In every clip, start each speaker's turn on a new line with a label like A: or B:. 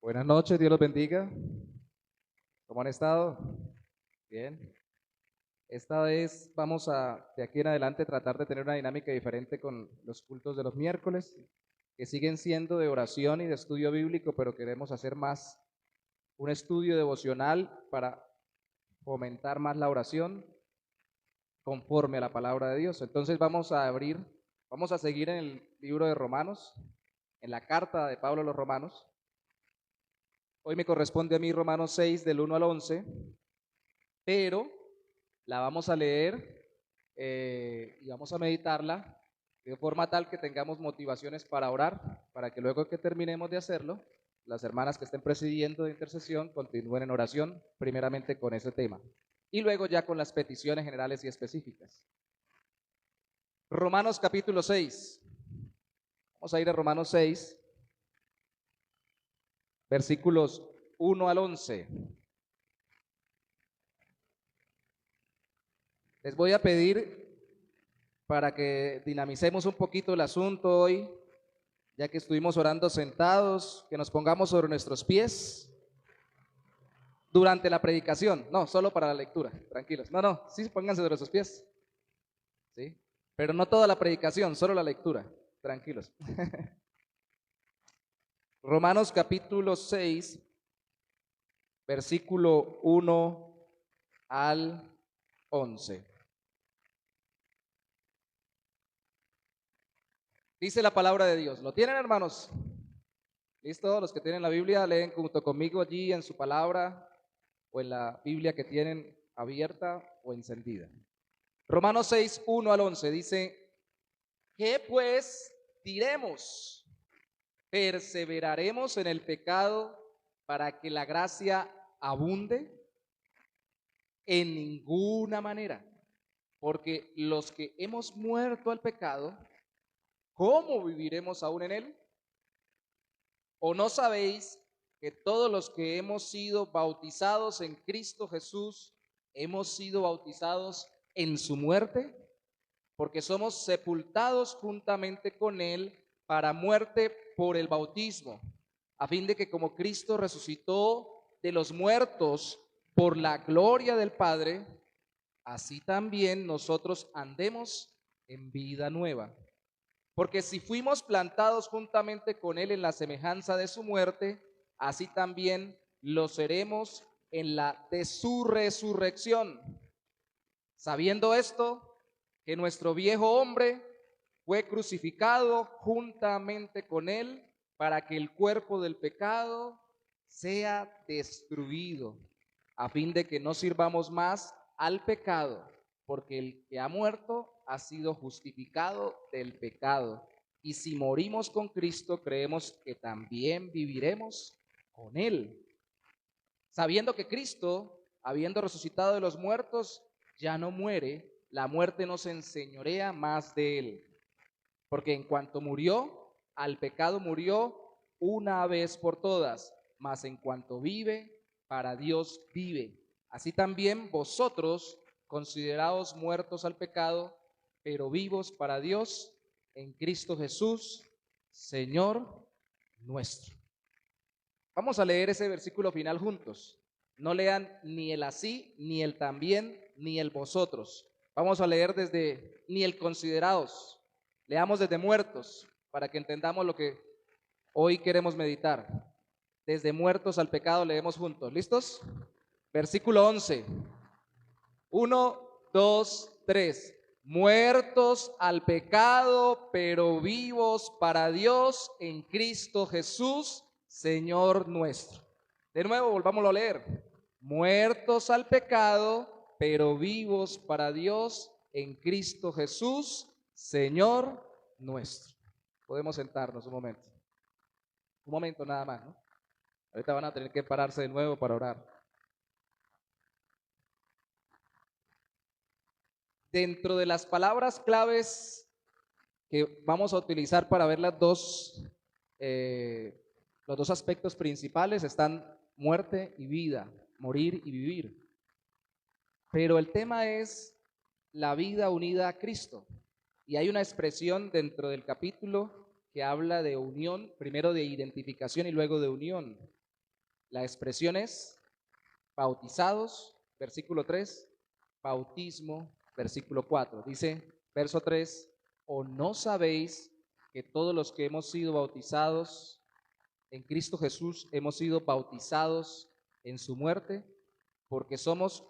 A: Buenas noches, Dios los bendiga. ¿Cómo han estado? Bien. Esta vez vamos de aquí en adelante, tratar de tener una dinámica diferente con los cultos de los miércoles, que siguen siendo de oración y de estudio bíblico, pero queremos hacer más un estudio devocional para fomentar más la oración conforme a la palabra de Dios. Entonces vamos a seguir en el libro de Romanos, en la carta de Pablo a los Romanos. Hoy me corresponde a mí Romanos 6 del 1 al 11, pero la vamos a leer y vamos a meditarla de forma tal que tengamos motivaciones para orar, para que luego que terminemos de hacerlo, las hermanas que estén presidiendo de intercesión continúen en oración, primeramente con ese tema, y luego ya con las peticiones generales y específicas. Romanos capítulo 6. Vamos a ir a Romanos 6, versículos 1 al 11. Les voy a pedir para que dinamicemos un poquito el asunto hoy, ya que estuvimos orando sentados, que nos pongamos sobre nuestros pies durante la predicación, no, solo para la lectura, tranquilos, no, sí, pónganse sobre sus pies, sí, pero no toda la predicación, solo la lectura, tranquilos. Romanos capítulo 6, versículo 1 al 11. Dice la palabra de Dios. ¿Lo tienen, hermanos? ¿Listo? Los que tienen la Biblia, leen junto conmigo allí en su palabra o en la Biblia que tienen abierta o encendida. Romanos 6, 1 al 11 dice: ¿qué pues diremos? ¿Perseveraremos en el pecado para que la gracia abunde? En ninguna manera, porque los que hemos muerto al pecado, ¿cómo viviremos aún en él? ¿O no sabéis que todos los que hemos sido bautizados en Cristo Jesús, hemos sido bautizados en su muerte? Porque somos sepultados juntamente con él para muerte por el bautismo, a fin de que como Cristo resucitó de los muertos por la gloria del Padre, así también nosotros andemos en vida nueva. Porque si fuimos plantados juntamente con él en la semejanza de su muerte, así también lo seremos en la de su resurrección. Sabiendo esto, que nuestro viejo hombre fue crucificado juntamente con él para que el cuerpo del pecado sea destruido, a fin de que no sirvamos más al pecado, porque el que ha muerto ha sido justificado del pecado. Y si morimos con Cristo, creemos que también viviremos con él. Sabiendo que Cristo, habiendo resucitado de los muertos, ya no muere, la muerte no se enseñorea más de él. Porque en cuanto murió, al pecado murió una vez por todas, mas en cuanto vive, para Dios vive. Así también vosotros, consideraos muertos al pecado, pero vivos para Dios en Cristo Jesús, Señor nuestro. Vamos a leer ese versículo final juntos. No lean ni el así, ni el también, ni el vosotros. Vamos a leer desde ni el consideraos. Leamos desde muertos para que entendamos lo que hoy queremos meditar. Desde muertos al pecado leemos juntos. ¿Listos? Versículo 11. 1, 2, 3. Muertos al pecado, pero vivos para Dios en Cristo Jesús, Señor nuestro. De nuevo, volvámoslo a leer. Muertos al pecado, pero vivos para Dios en Cristo Jesús, Señor nuestro. Podemos sentarnos un momento nada más, ¿no? Ahorita van a tener que pararse de nuevo para orar. Dentro de las palabras claves que vamos a utilizar para ver los dos aspectos principales están muerte y vida, morir y vivir. Pero el tema es la vida unida a Cristo. Y hay una expresión dentro del capítulo que habla de unión, primero de identificación y luego de unión. La expresión es bautizados, versículo 3, bautismo, versículo 4. Dice, verso 3, ¿o no sabéis que todos los que hemos sido bautizados en Cristo Jesús hemos sido bautizados en su muerte? Porque somos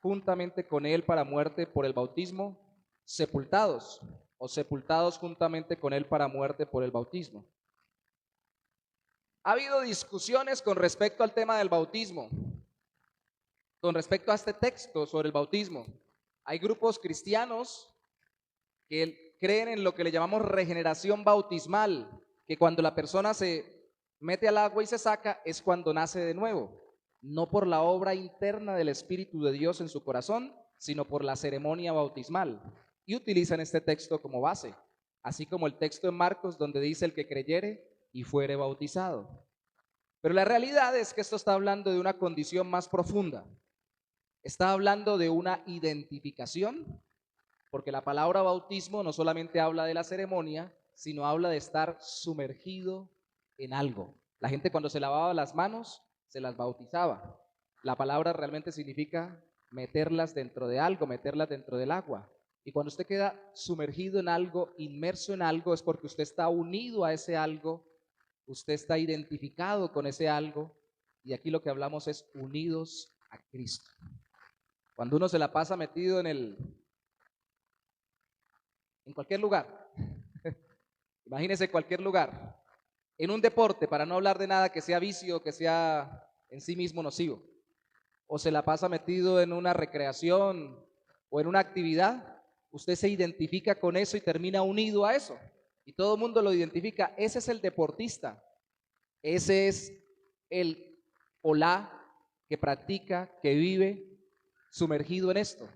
A: juntamente con él para muerte por el bautismo, sepultados, o sepultados juntamente con él para muerte por el bautismo. Ha habido discusiones con respecto al tema del bautismo, con respecto a este texto sobre el bautismo. Hay grupos cristianos que creen en lo que le llamamos regeneración bautismal, que cuando la persona se mete al agua y se saca es cuando nace de nuevo, no por la obra interna del Espíritu de Dios en su corazón, sino por la ceremonia bautismal. Y utilizan este texto como base, así como el texto en Marcos donde dice el que creyere y fuere bautizado. Pero la realidad es que esto está hablando de una condición más profunda. Está hablando de una identificación, porque la palabra bautismo no solamente habla de la ceremonia, sino habla de estar sumergido en algo. La gente cuando se lavaba las manos, se las bautizaba. La palabra realmente significa meterlas dentro de algo, meterlas dentro del agua. Y cuando usted queda sumergido en algo, inmerso en algo, es porque usted está unido a ese algo, usted está identificado con ese algo, y aquí lo que hablamos es unidos a Cristo. Cuando uno se la pasa metido en cualquier lugar, imagínese cualquier lugar, en un deporte, para no hablar de nada que sea vicio, que sea en sí mismo nocivo, o se la pasa metido en una recreación o en una actividad, usted se identifica con eso y termina unido a eso. Y todo el mundo lo identifica. Ese es el deportista. Ese es el o la que practica, que vive sumergido en esto.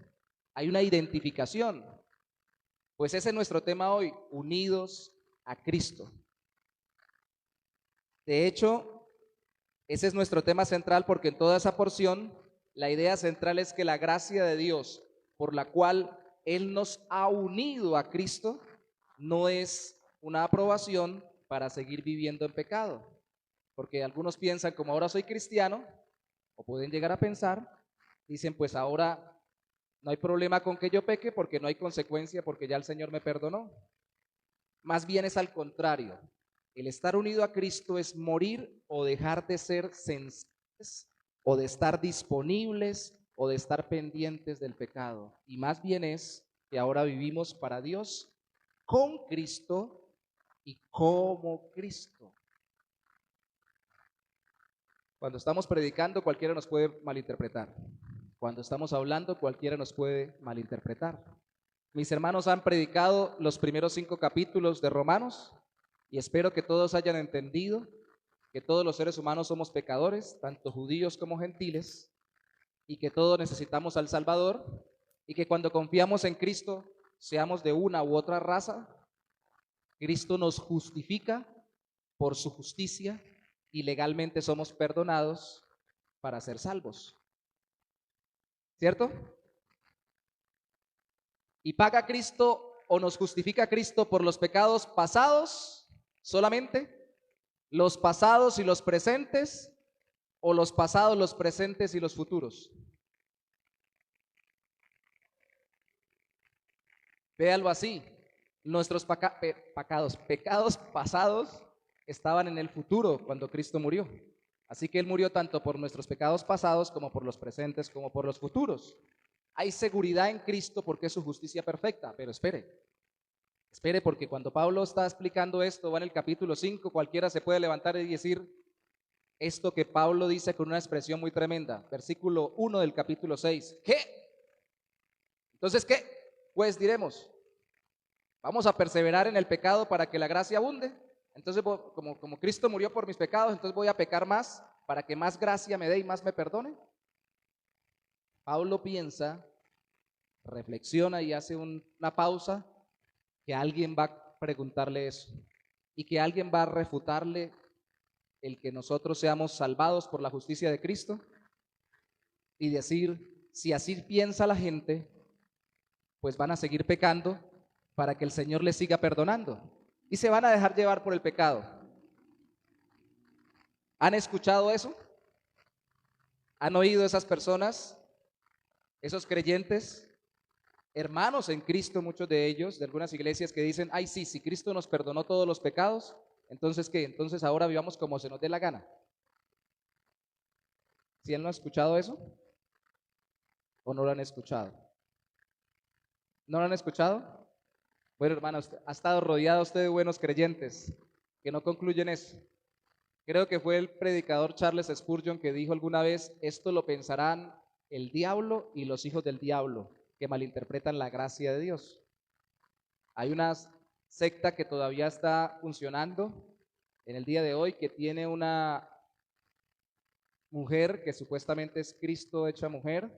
A: Hay una identificación. Pues ese es nuestro tema hoy, unidos a Cristo. De hecho, ese es nuestro tema central porque en toda esa porción, la idea central es que la gracia de Dios por la cual Él nos ha unido a Cristo no es una aprobación para seguir viviendo en pecado. Porque algunos piensan, como ahora soy cristiano, o pueden llegar a pensar, dicen, pues ahora no hay problema con que yo peque porque no hay consecuencia, porque ya el Señor me perdonó. Más bien es al contrario. El estar unido a Cristo es morir o dejar de ser sensibles o de estar disponibles o de estar pendientes del pecado. Y más bien es que ahora vivimos para Dios con Cristo y como Cristo. Cuando estamos predicando, cualquiera nos puede malinterpretar. Cuando estamos hablando, cualquiera nos puede malinterpretar. Mis hermanos han predicado los primeros 5 capítulos de Romanos y espero que todos hayan entendido que todos los seres humanos somos pecadores, tanto judíos como gentiles, y que todos necesitamos al Salvador, y que cuando confiamos en Cristo, seamos de una u otra raza, Cristo nos justifica por su justicia y legalmente somos perdonados para ser salvos. ¿Cierto? ¿Y paga Cristo o nos justifica Cristo por los pecados pasados solamente? ¿Los pasados y los presentes? ¿O los pasados, los presentes y los futuros? Véalo así. Nuestros pecados pasados estaban en el futuro cuando Cristo murió. Así que Él murió tanto por nuestros pecados pasados como por los presentes como por los futuros. Hay seguridad en Cristo porque es su justicia perfecta, pero espere porque cuando Pablo está explicando esto, va en el capítulo 5, cualquiera se puede levantar y decir esto que Pablo dice con una expresión muy tremenda, versículo 1 del capítulo 6. ¿Qué? Entonces, ¿qué? Pues diremos, vamos a perseverar en el pecado para que la gracia abunde. Entonces, como Cristo murió por mis pecados, entonces voy a pecar más para que más gracia me dé y más me perdone. Pablo piensa, reflexiona y hace una pausa, que alguien va a preguntarle eso y que alguien va a refutarle el que nosotros seamos salvados por la justicia de Cristo y decir, si así piensa la gente, pues van a seguir pecando para que el Señor les siga perdonando y se van a dejar llevar por el pecado. ¿Han escuchado eso? ¿Han oído esas personas, esos creyentes, hermanos en Cristo, muchos de ellos, de algunas iglesias que dicen, ay sí, si Cristo nos perdonó todos los pecados, entonces ¿qué? Entonces ahora vivamos como se nos dé la gana. ¿Sí han escuchado eso? ¿O no lo han escuchado? ¿No lo han escuchado? Bueno, hermanos, ha estado rodeado usted de buenos creyentes que no concluyen eso. Creo que fue el predicador Charles Spurgeon que dijo alguna vez, esto lo pensarán el diablo y los hijos del diablo, que malinterpretan la gracia de Dios. Hay una secta que todavía está funcionando en el día de hoy, que tiene una mujer que supuestamente es Cristo hecha mujer,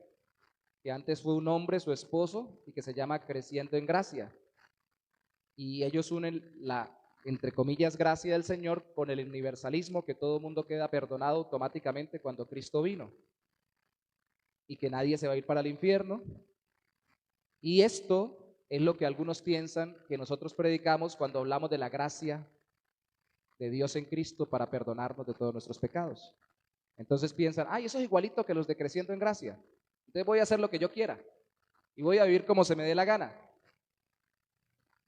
A: que antes fue un hombre, su esposo, y que se llama Creciendo en Gracia. Y ellos unen la, entre comillas, gracia del Señor con el universalismo, que todo mundo queda perdonado automáticamente cuando Cristo vino y que nadie se va a ir para el infierno. Y esto es lo que algunos piensan que nosotros predicamos cuando hablamos de la gracia de Dios en Cristo para perdonarnos de todos nuestros pecados. Entonces piensan, ay, eso es igualito que los de Creciendo en Gracia. Entonces voy a hacer lo que yo quiera y voy a vivir como se me dé la gana.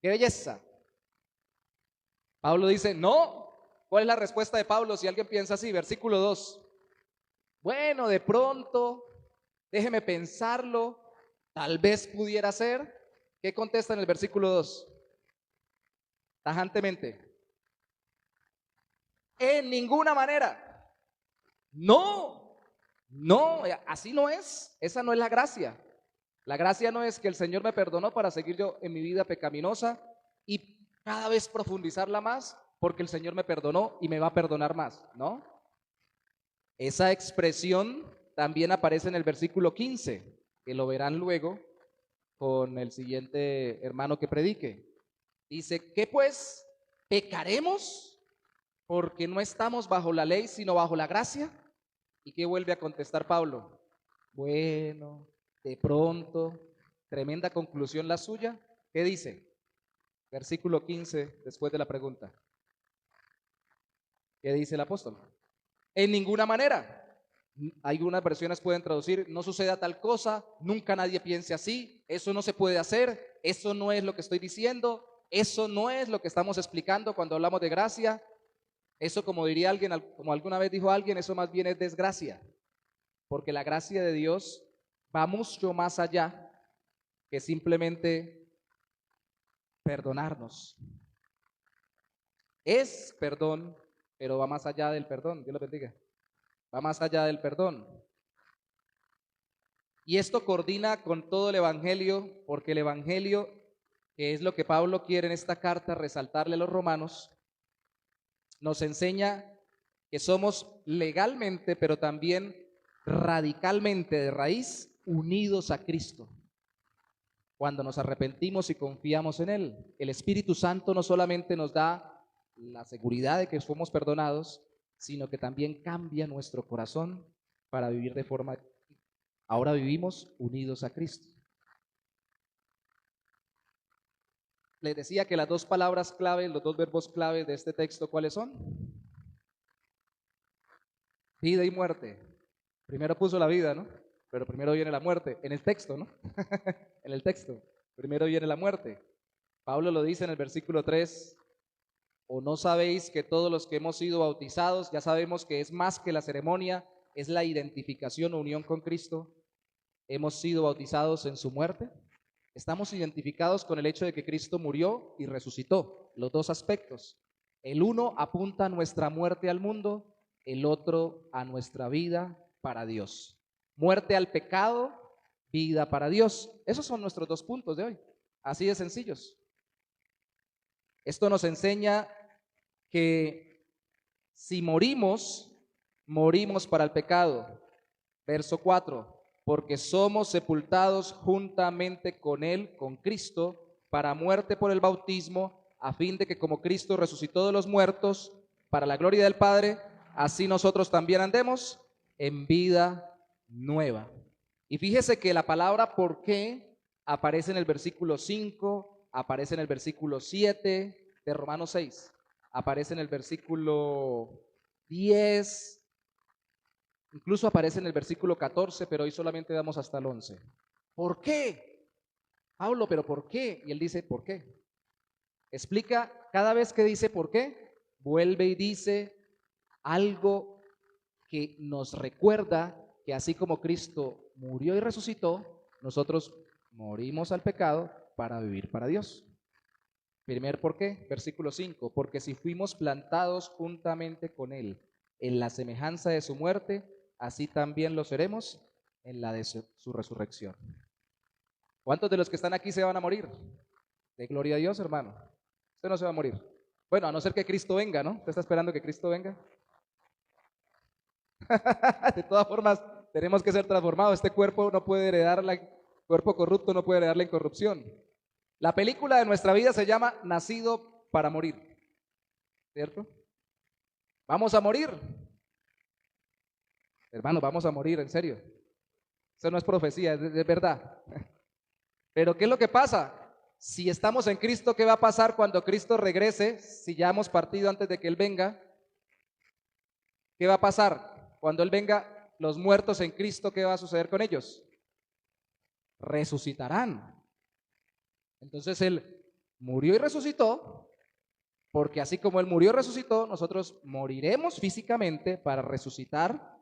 A: ¡Qué belleza! Pablo dice, no. ¿Cuál es la respuesta de Pablo si alguien piensa así? Versículo 2. Bueno, de pronto, déjeme pensarlo, tal vez pudiera ser. ¿Qué contesta en el versículo 2? Tajantemente. En ninguna manera. No, no, así no es. Esa no es la gracia. La gracia no es que el Señor me perdonó para seguir yo en mi vida pecaminosa y cada vez profundizarla más porque el Señor me perdonó y me va a perdonar más, ¿no? Esa expresión también aparece en el versículo 15, que lo verán luego con el siguiente hermano que predique. Dice, ¿qué pues? ¿Pecaremos porque no estamos bajo la ley sino bajo la gracia? ¿Y qué vuelve a contestar Pablo? Bueno, de pronto, tremenda conclusión la suya. ¿Qué dice? Versículo 15, después de la pregunta. ¿Qué dice el apóstol? En ninguna manera. Algunas versiones pueden traducir, no suceda tal cosa, nunca nadie piense así, eso no se puede hacer, eso no es lo que estoy diciendo, eso no es lo que estamos explicando cuando hablamos de gracia. Eso, como diría alguien, como alguna vez dijo alguien, eso más bien es desgracia, porque la gracia de Dios va mucho más allá que simplemente perdonarnos. Es perdón, pero va más allá del perdón. Dios lo bendiga. Va más allá del perdón. Y esto coordina con todo el Evangelio, porque el Evangelio, que es lo que Pablo quiere en esta carta resaltarle a los romanos, nos enseña que somos legalmente, pero también radicalmente de raíz, unidos a Cristo. Cuando nos arrepentimos y confiamos en Él, el Espíritu Santo no solamente nos da la seguridad de que somos perdonados, sino que también cambia nuestro corazón para vivir de forma. Ahora vivimos unidos a Cristo. Les decía que las dos palabras clave, los dos verbos clave de este texto, ¿cuáles son? Vida y muerte. Primero puso la vida, ¿no? Pero primero viene la muerte, en el texto, ¿no? En el texto, primero viene la muerte. Pablo lo dice en el versículo 3, ¿o no sabéis que todos los que hemos sido bautizados, ya sabemos que es más que la ceremonia, es la identificación o unión con Cristo, hemos sido bautizados en su muerte? Estamos identificados con el hecho de que Cristo murió y resucitó, los dos aspectos. El uno apunta a nuestra muerte al mundo, el otro a nuestra vida para Dios. Muerte al pecado, vida para Dios. Esos son nuestros dos puntos de hoy, así de sencillos. Esto nos enseña que si morimos, morimos para el pecado. Verso 4, porque somos sepultados juntamente con Él, con Cristo, para muerte por el bautismo, a fin de que como Cristo resucitó de los muertos, para la gloria del Padre, así nosotros también andemos en vida nueva. Y fíjese que la palabra por qué aparece en el versículo 5, aparece en el versículo 7 de Romanos 6, aparece en el versículo 10, Incluso aparece en el versículo 14, pero hoy solamente damos hasta el 11. ¿Por qué? Pablo, pero ¿por qué? Y él dice, ¿por qué? Explica, cada vez que dice ¿por qué? Vuelve y dice algo que nos recuerda que así como Cristo murió y resucitó, nosotros morimos al pecado para vivir para Dios. Primer ¿por qué? Versículo 5, porque si fuimos plantados juntamente con Él en la semejanza de su muerte, así también lo seremos en la de su resurrección. ¿Cuántos de los que están aquí se van a morir? De gloria a Dios, hermano. Usted no se va a morir. Bueno, a no ser que Cristo venga, ¿no? ¿Usted está esperando que Cristo venga? De todas formas, tenemos que ser transformados. Este cuerpo no puede heredar, cuerpo corrupto no puede heredar la incorrupción. La película de nuestra vida se llama Nacido para morir, ¿cierto? Vamos a morir. Hermano, vamos a morir, en serio. Eso no es profecía, es verdad. Pero ¿qué es lo que pasa? Si estamos en Cristo, ¿qué va a pasar cuando Cristo regrese? Si ya hemos partido antes de que Él venga, ¿qué va a pasar? Cuando Él venga, los muertos en Cristo, ¿qué va a suceder con ellos? Resucitarán. Entonces Él murió y resucitó, porque así como Él murió y resucitó, nosotros moriremos físicamente para resucitar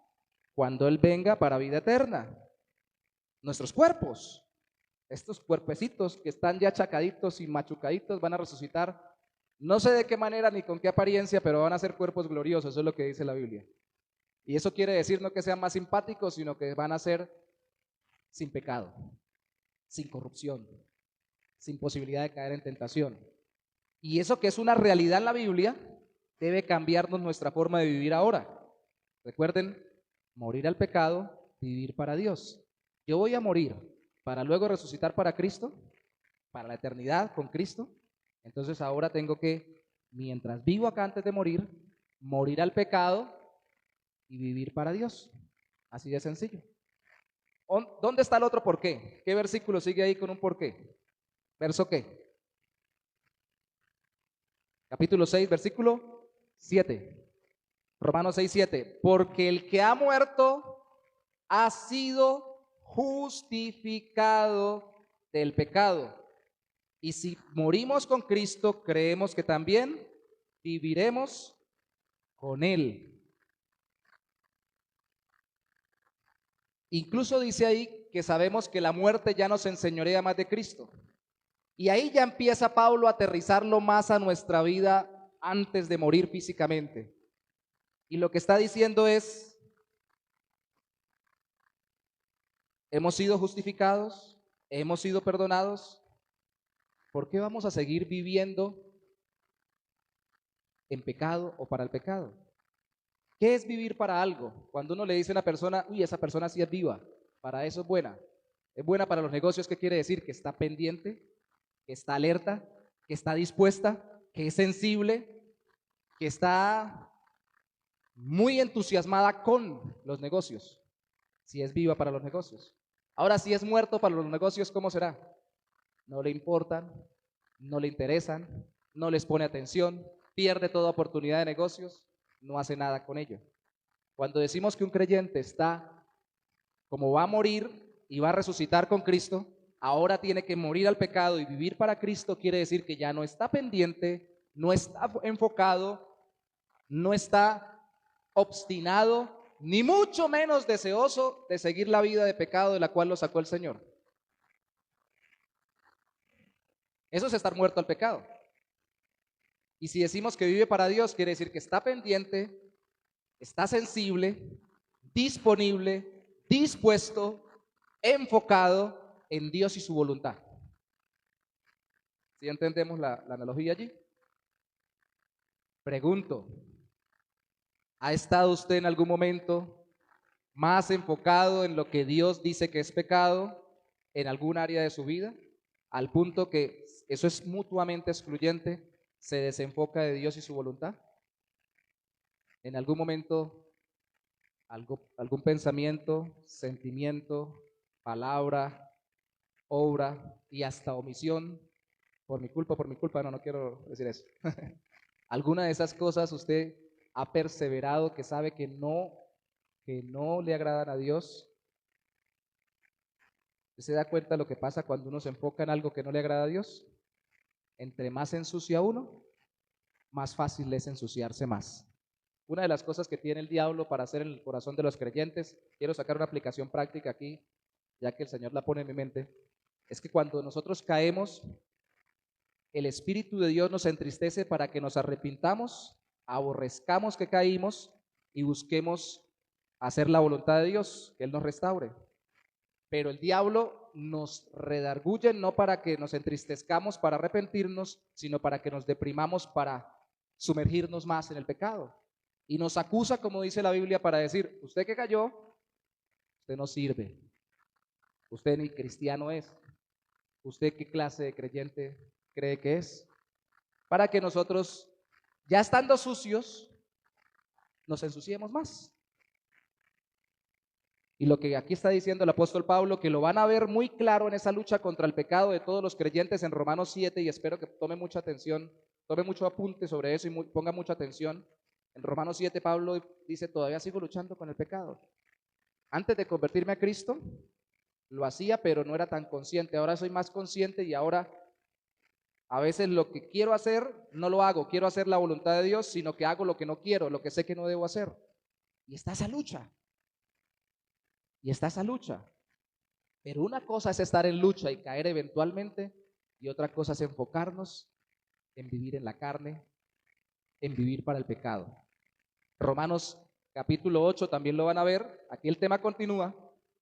A: cuando Él venga para vida eterna. Nuestros cuerpos, estos cuerpecitos que están ya chacaditos y machucaditos, van a resucitar. No sé de qué manera ni con qué apariencia, pero van a ser cuerpos gloriosos, eso es lo que dice la Biblia. Y eso quiere decir no que sean más simpáticos, sino que van a ser sin pecado, sin corrupción, sin posibilidad de caer en tentación. Y eso que es una realidad en la Biblia, debe cambiarnos nuestra forma de vivir ahora. Recuerden, morir al pecado, vivir para Dios. Yo voy a morir para luego resucitar para Cristo, para la eternidad con Cristo. Entonces ahora tengo que, mientras vivo acá antes de morir al pecado y vivir para Dios. Así de sencillo. ¿Dónde está el otro por qué? ¿Qué versículo sigue ahí con un por qué? ¿Verso qué? Capítulo 6, versículo 7. Romanos 6, 7. Porque el que ha muerto ha sido justificado del pecado. Y si morimos con Cristo, creemos que también viviremos con Él. Incluso dice ahí que sabemos que la muerte ya nos enseñorea más de Cristo. Y ahí ya empieza Pablo a aterrizarlo más a nuestra vida antes de morir físicamente. Y lo que está diciendo es, hemos sido justificados, hemos sido perdonados, ¿por qué vamos a seguir viviendo en pecado o para el pecado? ¿Qué es vivir para algo? Cuando uno le dice a una persona, uy, esa persona sí es viva, para eso es buena. Es buena para los negocios, ¿qué quiere decir? Que está pendiente, que está alerta, que está dispuesta, que es sensible, que está muy entusiasmada con los negocios, si es viva para los negocios. Ahora, si es muerto para los negocios, ¿cómo será? No le importan, no le interesan, no les pone atención, pierde toda oportunidad de negocios, no hace nada con ello. Cuando decimos que un creyente está, como va a morir y va a resucitar con Cristo, ahora tiene que morir al pecado y vivir para Cristo, quiere decir que ya no está pendiente, no está enfocado, no está obstinado, ni mucho menos deseoso de seguir la vida de pecado de la cual lo sacó el Señor. Eso es estar muerto al pecado. Y si decimos que vive para Dios, quiere decir que está pendiente, está sensible, disponible, dispuesto, enfocado en Dios y su voluntad. ¿Sí entendemos la analogía allí? Pregunto, ¿ha estado usted en algún momento más enfocado en lo que Dios dice que es pecado en algún área de su vida? Al punto que eso es mutuamente excluyente, se desenfoca de Dios y su voluntad. En algún momento, algún pensamiento, sentimiento, palabra, obra y hasta omisión, por mi culpa, no quiero decir eso. Alguna de esas cosas usted ha perseverado que sabe que no que no le agradan a Dios. ¿Usted se da cuenta de lo que pasa cuando uno se enfoca en algo que no le agrada a Dios? Entre más se ensucia uno, más fácil es ensuciarse más. Una de las cosas que tiene el diablo para hacer en el corazón de los creyentes, quiero sacar una aplicación práctica aquí, ya que el Señor la pone en mi mente, es que cuando nosotros caemos, el Espíritu de Dios nos entristece para que nos arrepintamos, aborrezcamos que caímos y busquemos hacer la voluntad de Dios, que Él nos restaure. Pero el diablo nos redarguye no para que nos entristezcamos para arrepentirnos, sino para que nos deprimamos para sumergirnos más en el pecado. Y nos acusa, como dice la Biblia, para decir, usted que cayó, usted no sirve, usted ni cristiano es, usted qué clase de creyente cree que es, para que nosotros, ya estando sucios, nos ensuciemos más. Y lo que aquí está diciendo el apóstol Pablo, que lo van a ver muy claro en esa lucha contra el pecado de todos los creyentes en Romanos 7, y espero que tome mucha atención, tome mucho apunte sobre eso y ponga mucha atención. En Romanos 7 Pablo dice, todavía sigo luchando con el pecado. Antes de convertirme a Cristo, lo hacía, pero no era tan consciente. Ahora soy más consciente y ahora a veces lo que quiero hacer no lo hago. Quiero hacer la voluntad de Dios, sino que hago lo que no quiero, lo que sé que no debo hacer. Y está esa lucha. Y está esa lucha. Pero una cosa es estar en lucha y caer eventualmente, y otra cosa es enfocarnos en vivir en la carne, en vivir para el pecado. Romanos capítulo 8 también lo van a ver. Aquí el tema continúa.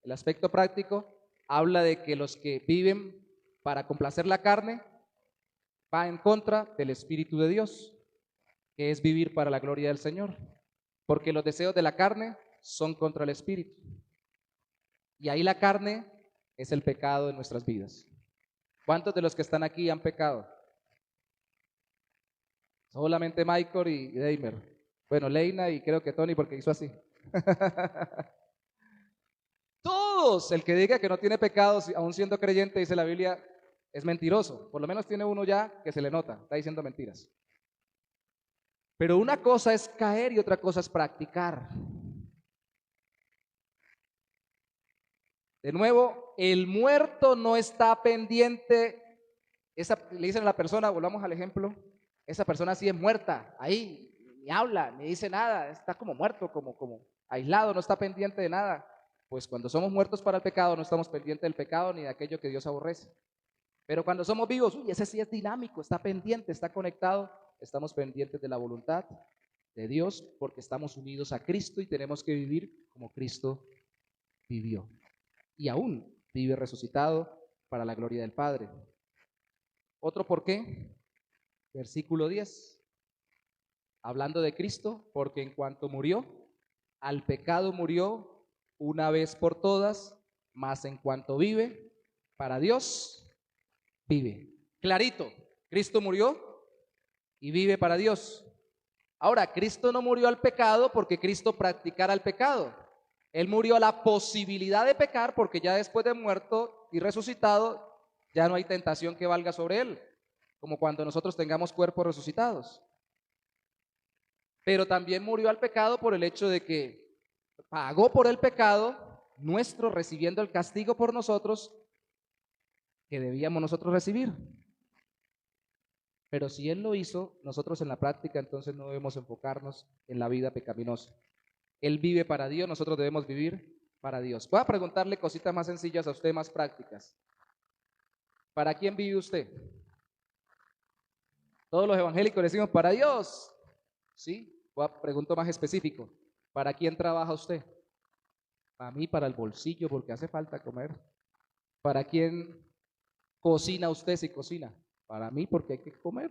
A: El aspecto práctico habla de que los que viven para complacer la carne va en contra del Espíritu de Dios, que es vivir para la gloria del Señor. Porque los deseos de la carne son contra el Espíritu. Y ahí la carne es el pecado de nuestras vidas. ¿Cuántos de los que están aquí han pecado? Solamente Michael y Deimer. Bueno, Leina y creo que Tony porque hizo así. Todos, el que diga que no tiene pecados, aún siendo creyente, dice la Biblia, es mentiroso. Por lo menos tiene uno ya que se le nota, está diciendo mentiras. Pero una cosa es caer y otra cosa es practicar. De nuevo, el muerto no está pendiente. Le dicen a la persona, volvamos al ejemplo, esa persona sí es muerta, ahí, ni habla, ni dice nada, está como muerto, como aislado, no está pendiente de nada. Pues cuando somos muertos para el pecado, no estamos pendientes del pecado ni de aquello que Dios aborrece. Pero cuando somos vivos, ese sí es dinámico, está pendiente, está conectado, estamos pendientes de la voluntad de Dios porque estamos unidos a Cristo y tenemos que vivir como Cristo vivió. Y aún vive resucitado para la gloria del Padre. Otro por qué, versículo 10, hablando de Cristo, porque en cuanto murió, al pecado murió una vez por todas, mas en cuanto vive, para Dios vive. Clarito, Cristo murió y vive para Dios. Ahora, Cristo no murió al pecado porque Cristo practicara el pecado. Él murió a la posibilidad de pecar porque ya después de muerto y resucitado, ya no hay tentación que valga sobre él, como cuando nosotros tengamos cuerpos resucitados. Pero también murió al pecado por el hecho de que pagó por el pecado nuestro, recibiendo el castigo por nosotros que debíamos nosotros recibir. Pero si Él lo hizo, nosotros en la práctica entonces no debemos enfocarnos en la vida pecaminosa. Él vive para Dios, nosotros debemos vivir para Dios. Voy a preguntarle cositas más sencillas a usted, más prácticas. ¿Para quién vive usted? Todos los evangélicos decimos para Dios. ¿Sí? Pregunto más específico. ¿Para quién trabaja usted? Para mí, para el bolsillo, porque hace falta comer. ¿Para quién cocina usted si cocina? Para mí, porque hay que comer.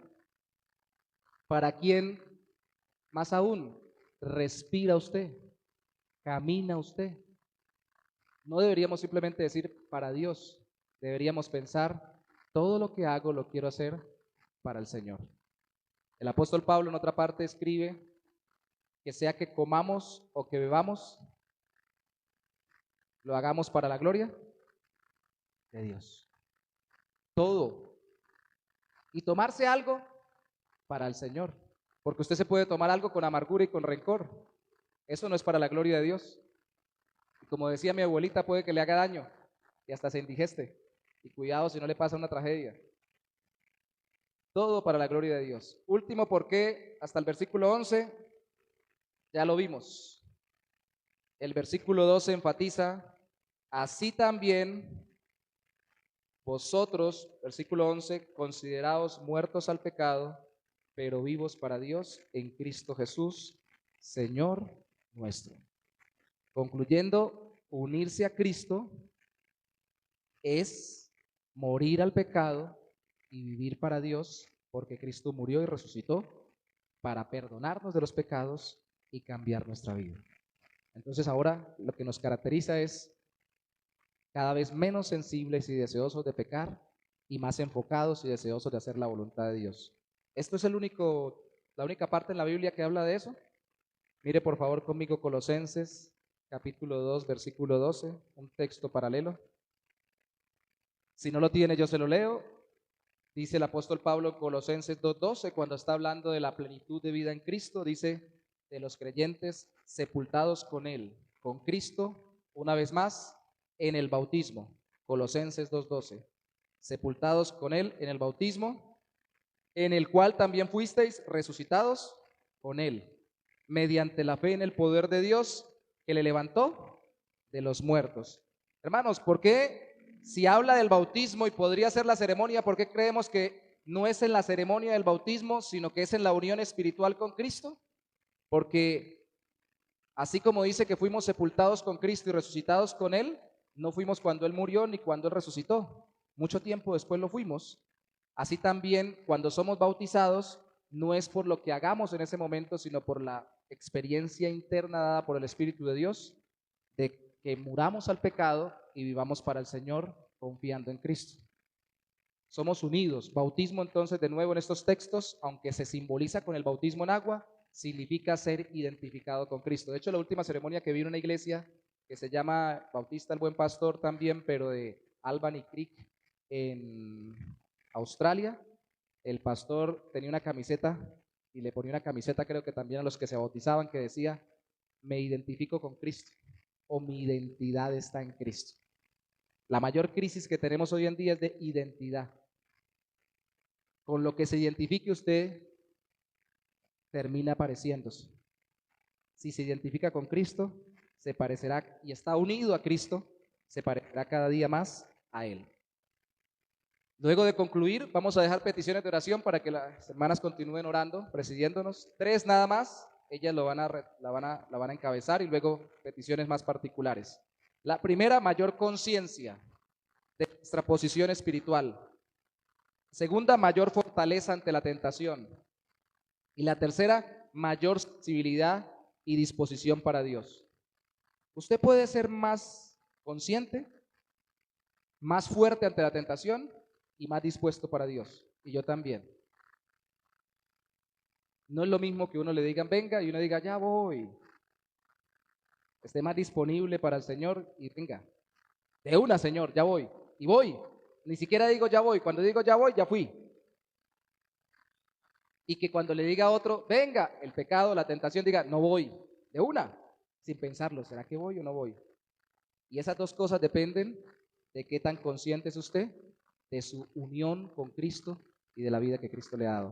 A: ¿Para quién, más aún, respira usted? ¿Camina usted? No deberíamos simplemente decir para Dios. Deberíamos pensar, todo lo que hago lo quiero hacer para el Señor. El apóstol Pablo en otra parte escribe que sea que comamos o que bebamos, lo hagamos para la gloria de Dios. Todo. Y tomarse algo para el Señor. Porque usted se puede tomar algo con amargura y con rencor. Eso no es para la gloria de Dios. como decía mi abuelita, puede que le haga daño y hasta se indigeste. Y cuidado si no le pasa una tragedia. Todo para la gloria de Dios. Último, ¿por qué? Hasta el versículo 11, ya lo vimos. El versículo 12 enfatiza, así también vosotros, versículo 11, consideraos muertos al pecado, pero vivos para Dios en Cristo Jesús, Señor nuestro. Concluyendo, unirse a Cristo es morir al pecado y vivir para Dios, porque Cristo murió y resucitó para perdonarnos de los pecados y cambiar nuestra vida. Entonces ahora lo que nos caracteriza es cada vez menos sensibles y deseosos de pecar y más enfocados y deseosos de hacer la voluntad de Dios. Esto es la única parte en la Biblia que habla de eso. Mire por favor conmigo Colosenses capítulo 2, versículo 12, un texto paralelo. Si no lo tiene, yo se lo leo. Dice el apóstol Pablo en Colosenses 2:12, cuando está hablando de la plenitud de vida en Cristo, dice, de los creyentes sepultados con Él, con Cristo, una vez más, en el bautismo. Colosenses 2:12, sepultados con Él en el bautismo, en el cual también fuisteis resucitados con Él, mediante la fe en el poder de Dios que le levantó de los muertos. Hermanos, ¿por qué si habla del bautismo y podría ser la ceremonia, por qué creemos que no es en la ceremonia del bautismo, sino que es en la unión espiritual con Cristo? Porque así como dice que fuimos sepultados con Cristo y resucitados con Él, no fuimos cuando Él murió ni cuando Él resucitó. Mucho tiempo después lo fuimos. Así también cuando somos bautizados, no es por lo que hagamos en ese momento, sino por la experiencia interna dada por el Espíritu de Dios, de que muramos al pecado y vivamos para el Señor confiando en Cristo. Somos unidos. Bautismo entonces de nuevo en estos textos, aunque se simboliza con el bautismo en agua, significa ser identificado con Cristo. De hecho, la última ceremonia que vi en una iglesia que se llama Bautista el Buen Pastor también, pero de Albany Creek en Australia, el pastor tenía una camiseta y le ponía una camiseta, creo que también a los que se bautizaban, que decía, me identifico con Cristo, o mi identidad está en Cristo. La mayor crisis que tenemos hoy en día es de identidad. Con lo que se identifique usted, termina pareciéndose. Si se identifica con Cristo, se parecerá y está unido a Cristo, se parecerá cada día más a Él. Luego de concluir, vamos a dejar peticiones de oración para que las hermanas continúen orando, presidiéndonos. 3 nada más, ellas la van a encabezar y luego peticiones más particulares. La primera, mayor conciencia de nuestra posición espiritual. Segunda, mayor fortaleza ante la tentación. Y la tercera, mayor sensibilidad y disposición para Dios. Usted puede ser más consciente, más fuerte ante la tentación y más dispuesto para Dios. Y yo también. No es lo mismo que uno le digan venga y uno diga ya voy. Esté más disponible para el Señor y venga. De una, Señor, ya voy. Y voy. Ni siquiera digo ya voy. Cuando digo ya voy, ya fui. Y que cuando le diga a otro, venga, el pecado, la tentación, diga, no voy. De una, sin pensarlo, ¿será que voy o no voy? Y esas dos cosas dependen de qué tan consciente es usted de su unión con Cristo y de la vida que Cristo le ha dado.